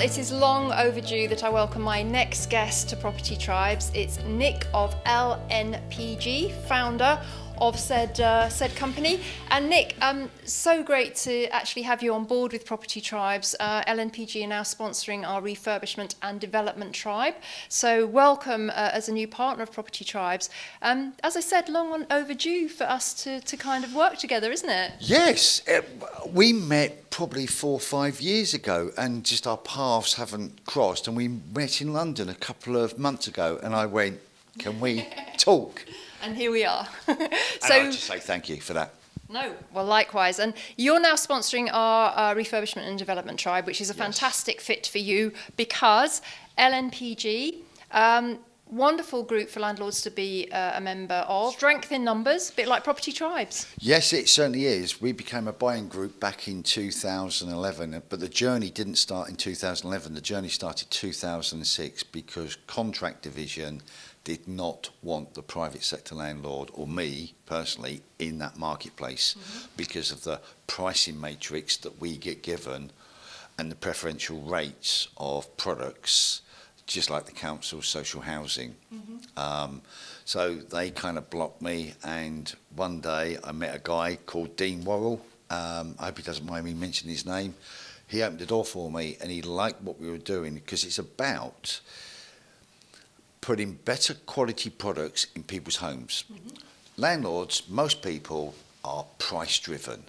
it is long overdue that I welcome my next guest to Property Tribes. It's Nick of LNPG, founder of said company. And Nick, so great to actually have you on board with Property Tribes. LNPG are now sponsoring our refurbishment and development tribe. So welcome as a new partner of Property Tribes. As I said, long overdue for us to kind of work together, isn't it? Yes, we met probably 4 or 5 years ago and just our paths haven't crossed, and we met in London a couple of months ago and I went, can we talk? And here we are. So, and I'd just say thank you for that. No, well, likewise. And you're now sponsoring our refurbishment and development tribe, which is a fantastic fit for you because LNPG, wonderful group for landlords to be a member of. Strength in numbers, a bit like Property Tribes. Yes, it certainly is. We became a buying group back in 2011, but the journey didn't start in 2011. The journey started 2006 because contract division did not want the private sector landlord, or me personally, in that marketplace because of the pricing matrix that we get given and the preferential rates of products, just like the council social housing. So they kind of blocked me, and one day I met a guy called Dean Worrell. I hope he doesn't mind me mentioning his name. He opened the door for me and he liked what we were doing because it's about putting better quality products in people's homes. Landlords, most people are price driven.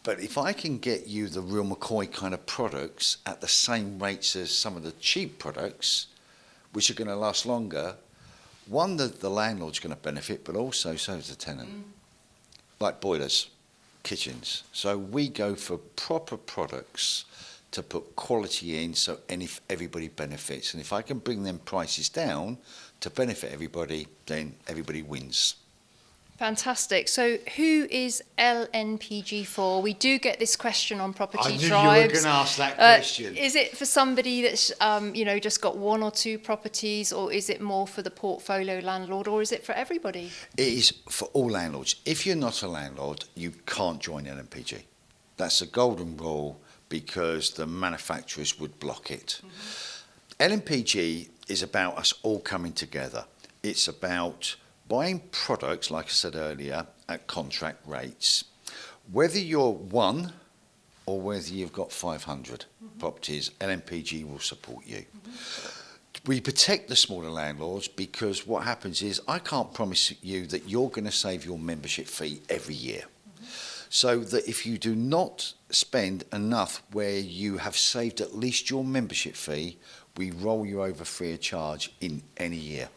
But if I can get you the real McCoy kind of products at the same rates as some of the cheap products, which are going to last longer, one, the landlord's going to benefit, but also so is the tenant. Like boilers, kitchens. So we go for proper products to put quality in so everybody benefits. And if I can bring them prices down to benefit everybody, then everybody wins. Fantastic. So who is LNPG for? We do get this question on Property Tribes. I knew you were going to ask that question. Is it for somebody that's just got 1 or 2 properties, or is it more for the portfolio landlord, or is it for everybody? It is for all landlords. If you're not a landlord, you can't join LNPG. That's a golden rule because the manufacturers would block it. LNPG is about us all coming together. It's about buying products, like I said earlier, at contract rates. Whether you're 1 or whether you've got 500 properties, LNPG will support you. We protect the smaller landlords because what happens is I can't promise you that you're going to save your membership fee every year. So that if you do not spend enough where you have saved at least your membership fee, we roll you over free of charge in any year.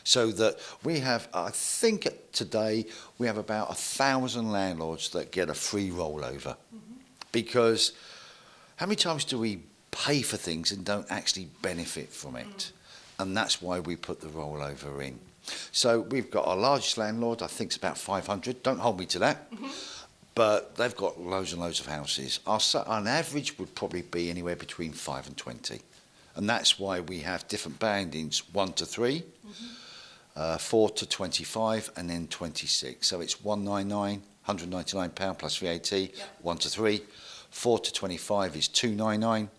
So that we have, I think today, we have about 1,000 landlords that get a free rollover. Because how many times do we pay for things and don't actually benefit from it? And that's why we put the rollover in. So we've got our largest landlord, I think it's about 500. Don't hold me to that. But they've got loads and loads of houses. On average would probably be anywhere between 5 and 20. And that's why we have different bandings, 1 to 3, 4 to 25, and then 26. So it's 199, £199 plus VAT, 1 to 3. 4 to 25 is 299,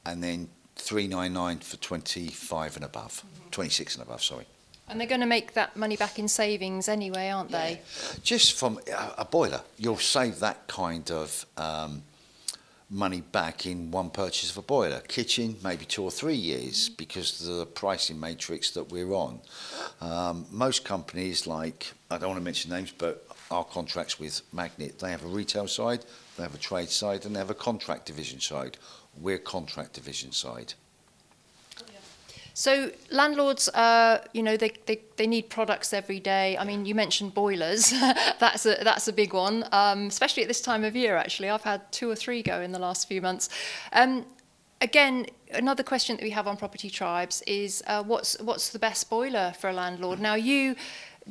and then 399 for 25 and above, 26 and above, sorry. And they're going to make that money back in savings anyway, aren't they? Just from a boiler, you'll save that kind of money back in one purchase of a boiler. Kitchen, maybe 2 or 3 years because of the pricing matrix that we're on. Most companies, like, I don't want to mention names, but our contracts with Magnet, they have a retail side, they have a trade side, and they have a contract division side. We're contract division side. So landlords, they need products every day. I mean, you mentioned boilers. That's a big one, especially at this time of year, actually. I've had 2 or 3 go in the last few months. Again, another question that we have on Property Tribes is what's the best boiler for a landlord? Now, you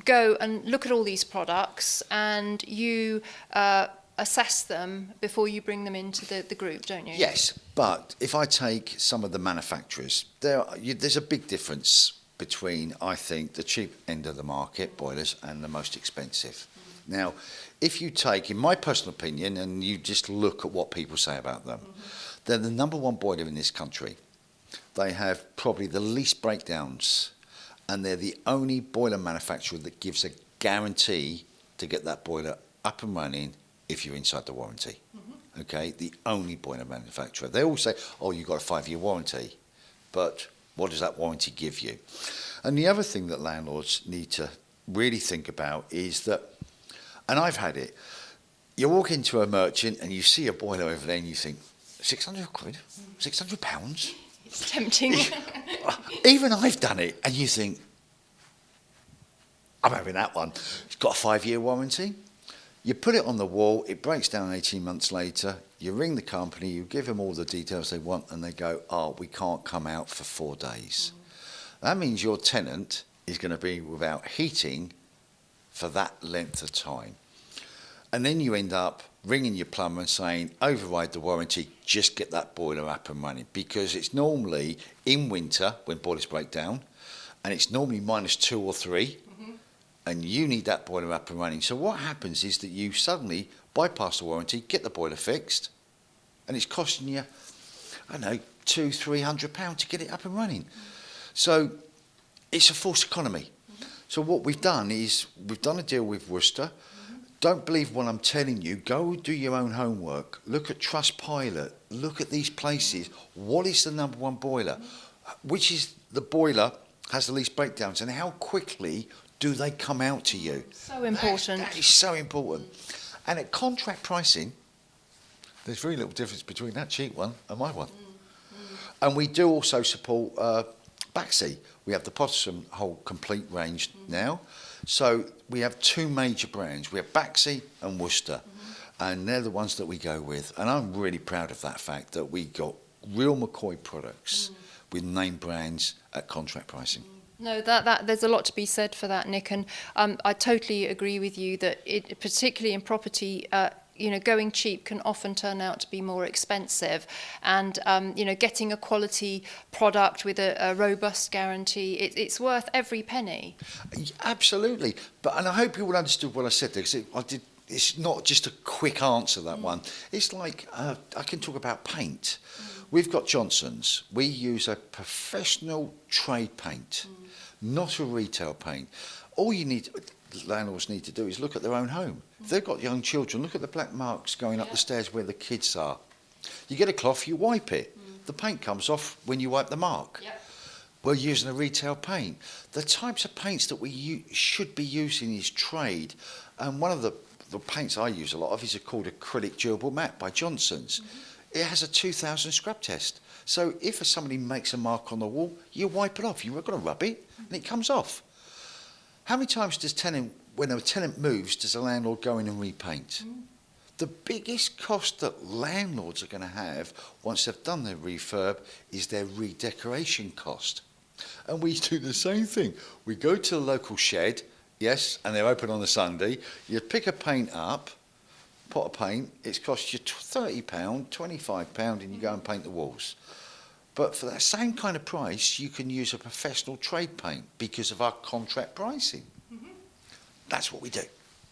go and look at all these products and you assess them before you bring them into the group, don't you? Yes, but if I take some of the manufacturers, there's a big difference between, I think, the cheap end of the market, boilers, and the most expensive. Now, if you take, in my personal opinion, and you just look at what people say about them, They're the number one boiler in this country. They have probably the least breakdowns, and they're the only boiler manufacturer that gives a guarantee to get that boiler up and running if you're inside the warranty. Okay, the only boiler manufacturer. They all say, oh, you've got a 5-year warranty, but what does that warranty give you? And the other thing that landlords need to really think about is that, and I've had it, you walk into a merchant and you see a boiler over there and you think, 600 quid, 600 pounds? It's tempting. Even I've done it, and you think, I'm having that one. It's got a 5-year warranty. You put it on the wall, it breaks down 18 months later, you ring the company, you give them all the details they want, and they go, oh, we can't come out for 4 days. That means your tenant is going to be without heating for that length of time. And then you end up ringing your plumber and saying, override the warranty, just get that boiler up and running. Because it's normally in winter when boilers break down, and it's normally -2 or 3, and you need that boiler up and running. So what happens is that you suddenly bypass the warranty, get the boiler fixed, and it's costing you, I don't know, £200-300 to get it up and running. So it's a false economy. So what we've done is we've done a deal with Worcester. Don't believe what I'm telling you. Go do your own homework. Look at Trustpilot. Look at these places. What is the number one boiler? Which is the boiler has the least breakdowns, and how quickly do they come out to you? So important. That is so important. And at contract pricing, there's very little difference between that cheap one and my one. And we do also support Baxi. We have the Potsdam whole complete range now. So we have 2 major brands. We have Baxi and Worcester. And they're the ones that we go with. And I'm really proud of that fact that we got real McCoy products with name brands at contract pricing. No, that there's a lot to be said for that, Nick, and I totally agree with you that it, particularly in property, going cheap can often turn out to be more expensive, and getting a quality product with a robust guarantee, it's worth every penny. Absolutely, and I hope you all understood what I said there, because it's not just a quick answer, that one. It's like I can talk about paint. We've got Johnson's. We use a professional trade paint, not a retail paint. All landlords need to do is look at their own home. If they've got young children, look at the black marks going up the stairs where the kids are. You get a cloth, you wipe it. The paint comes off when you wipe the mark. We're using a retail paint. The types of paints that we should be using is trade. And one of the paints I use a lot of is called acrylic durable matte by Johnson's. It has a 2000 scrub test. So if somebody makes a mark on the wall, you wipe it off. You've got to rub it, and it comes off. How many times when a tenant moves, does a landlord go in and repaint? The biggest cost that landlords are going to have once they've done their refurb is their redecoration cost. And we do the same thing. We go to the local shed, yes, and they're open on a Sunday. You pick a paint up, pot of paint, it's cost you £30, £25, and you go and paint the walls. But for that same kind of price, you can use a professional trade paint because of our contract pricing. That's what we do.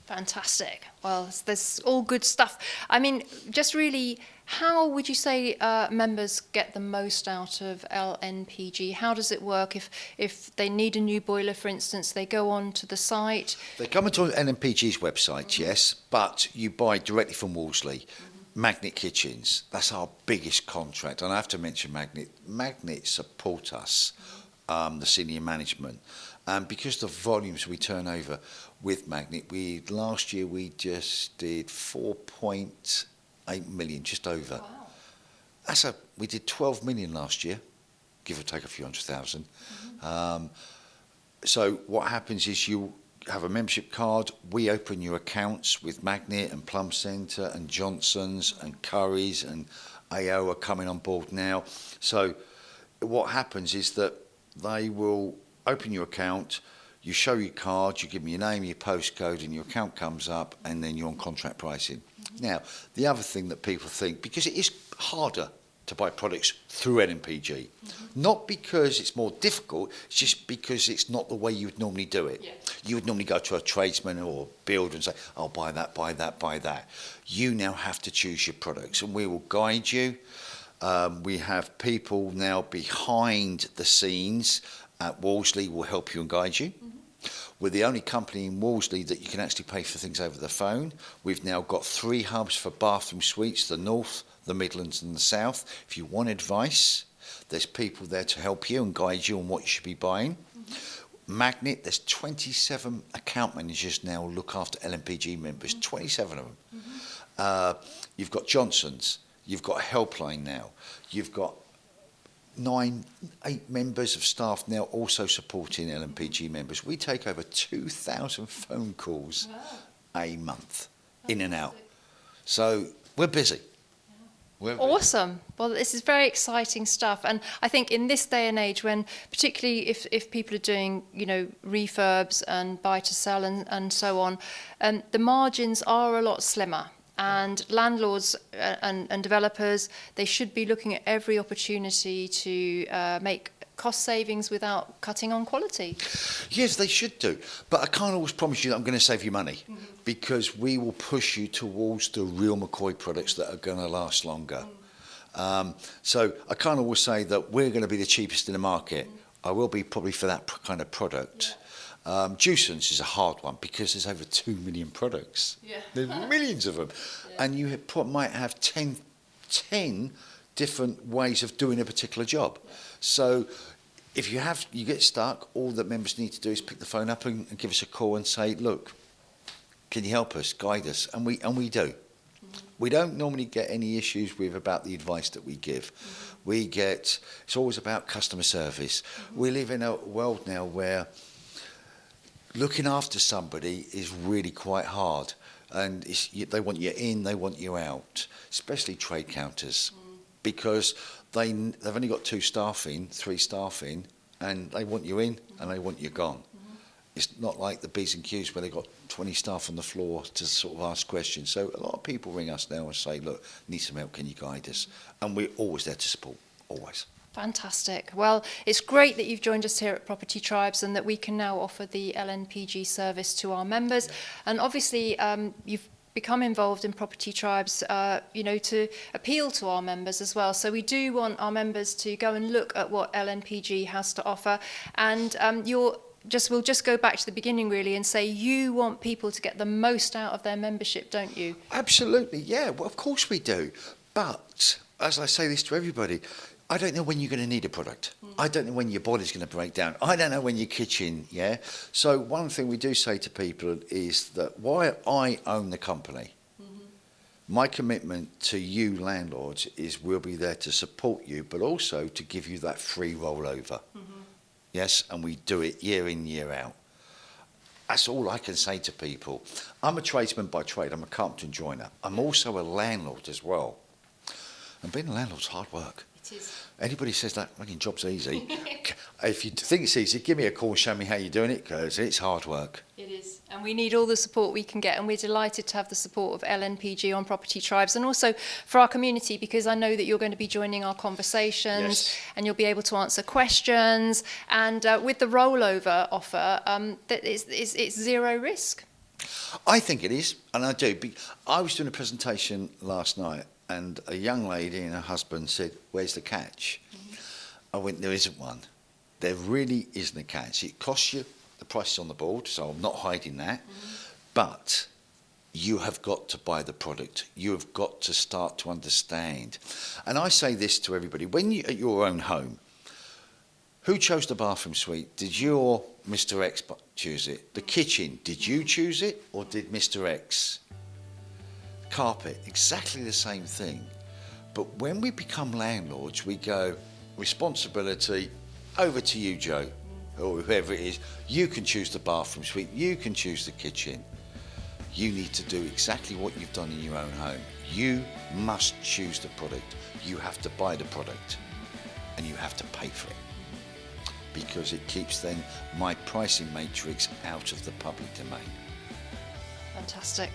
Fantastic. Well, there's all good stuff. I mean, just really, how would you say members get the most out of LNPG? How does it work? If they need a new boiler, for instance, they go on to the site? They come onto LNPG's website, yes, but you buy directly from Wolseley. Magnet Kitchens, that's our biggest contract. And I have to mention Magnet. Magnet support us, the senior management. Because the volumes we turn over with Magnet, last year we just did 4.8 million, just over. Wow. We did 12 million last year, give or take a few 100,000. So what happens is you have a membership card. We open your accounts with Magnet and Plum Centre and Johnson's and Curry's, and AO are coming on board now. So what happens is that they will open your account, you show your card, you give them your name, your postcode, and your account comes up, and then you're on contract pricing. Now, the other thing that people think, because it is harder to buy products through LNPG, not because it's more difficult, it's just because it's not the way you would normally do it. You would normally go to a tradesman or a builder and say, oh, buy that, buy that, buy that. You now have to choose your products, and we will guide you. We have people now behind the scenes at Wolseley will help you and guide you. We're the only company in Wolseley that you can actually pay for things over the phone. We've now got 3 hubs for bathroom suites, the North, the Midlands and the South. If you want advice, there's people there to help you and guide you on what you should be buying. Magnet, there's 27 account managers now look after LNPG members, 27 of them. You've got Johnson's, you've got a helpline now, you've got 8 members of staff now also supporting LNPG members. We take over 2,000 phone calls a month, in and out. So we're busy. Awesome. Well, this is very exciting stuff. And I think in this day and age, when particularly if people are doing, refurbs and buy to sell and so on, the margins are a lot slimmer. And landlords and developers, they should be looking at every opportunity to make cost savings without cutting on quality. Yes, they should do. But I can't always promise you that I'm going to save you money, because we will push you towards the real McCoy products that are going to last longer. So I can't always say that we're going to be the cheapest in the market. I will be probably for that kind of product. Juicens is a hard one because there's over 2 million products. There's millions of them. And you might have 10 different ways of doing a particular job. So if you get stuck, all that members need to do is pick the phone up and give us a call and say, look, can you help us, guide us? And we do. We don't normally get any issues about the advice that we give. It's always about customer service. We live in a world now where looking after somebody is really quite hard, and they want you in, they want you out, especially trade counters, because they've only got 3 staff in, and they want you in and they want you gone. It's not like the B's and Q's where they've got 20 staff on the floor to sort of ask questions. So a lot of people ring us now and say, look, need some help, can you guide us? And we're always there to support, always. Fantastic. Well, it's great that you've joined us here at Property Tribes and that we can now offer the LNPG service to our members. And obviously, you've become involved in Property Tribes, to appeal to our members as well. So we do want our members to go and look at what LNPG has to offer. And we'll just go back to the beginning really and say you want people to get the most out of their membership, don't you? Absolutely, yeah. Well, of course we do. But as I say this to everybody, I don't know when you're going to need a product. I don't know when your boiler's going to break down. I don't know when your kitchen, So one thing we do say to people is that while I own the company, my commitment to you landlords is we'll be there to support you, but also to give you that free rollover. Yes, and we do it year in, year out. That's all I can say to people. I'm a tradesman by trade. I'm a carpenter and joiner. I'm also a landlord as well. And being a landlord's hard work. It is. Anybody says that making job's easy, if you think it's easy, give me a call and show me how you're doing it, because it's hard work. It is. And we need all the support we can get, and we're delighted to have the support of LNPG on Property Tribes, and also for our community, because I know that you're going to be joining our conversations, and you'll be able to answer questions. And with the rollover offer, it's zero risk. I think it is, and I do. I was doing a presentation last night, and a young lady and her husband said, where's the catch? I went, there isn't one. There really isn't a catch. It costs you, the price is on the board, so I'm not hiding that. But you have got to buy the product. You have got to start to understand. And I say this to everybody, when you at your own home, who chose the bathroom suite? Did you or Mr. X choose it? The kitchen, did you choose it or did Mr. X? Carpet, exactly the same thing. But when we become landlords, we go, responsibility, over to you, Joe, or whoever it is. You can choose the bathroom suite, you can choose the kitchen. You need to do exactly what you've done in your own home. You must choose the product. You have to buy the product, and you have to pay for it. Because it keeps then my pricing matrix out of the public domain. Fantastic.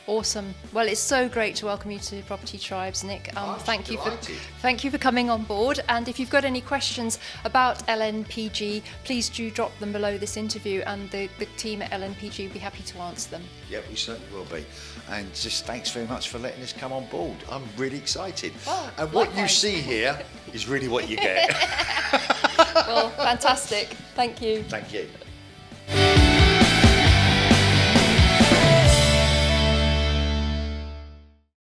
Awesome. Well, it's so great to welcome you to Property Tribes, Nick. I'm Thank delighted. thank you for coming on board. And if you've got any questions about LNPG, please do drop them below this interview, and the team at LNPG will be happy to answer them. Yeah, we certainly will be. And just thanks very much for letting us come on board. I'm really excited. Well, and what you likewise. see here is really what you get. Well, fantastic. Thank you. Thank you.